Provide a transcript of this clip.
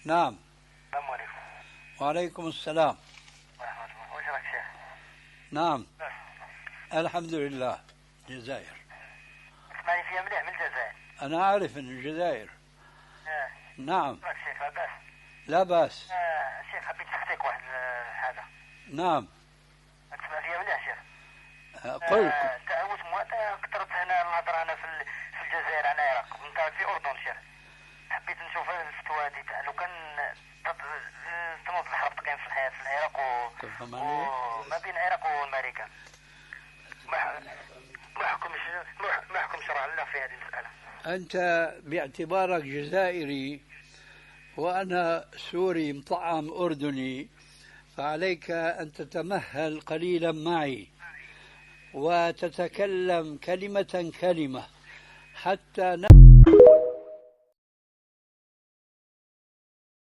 نعم. السلام عليكم. وعليكم السلام ورحمة الله. وش راك شيخ؟ نعم بس الحمد لله. الجزائر. اسمعني فيها مليح من الجزائر. أنا أعرف أن الجزائر. نعم. راك شيخ لاباس؟ لا بأس. شيخ حبيت نسقسيك واحد الحاجة. نعم. تسمع فيها مليح شيخ؟ قل. تعاوت كثرت هنا الهضرة هنا في الجزائر على العراق. انت في أردن شيخ. حبيت نشوف الفتوى هذه تاع لو كان تنوض الحرب كاين في العراق وما بين العراق والامريكان. ما حكم شرع الله في هذه المسألة؟ أنت باعتبارك جزائري وأنا سوري مطعم أردني، فعليك أن تتمهل قليلا معي وتتكلم كلمة كلمة حتى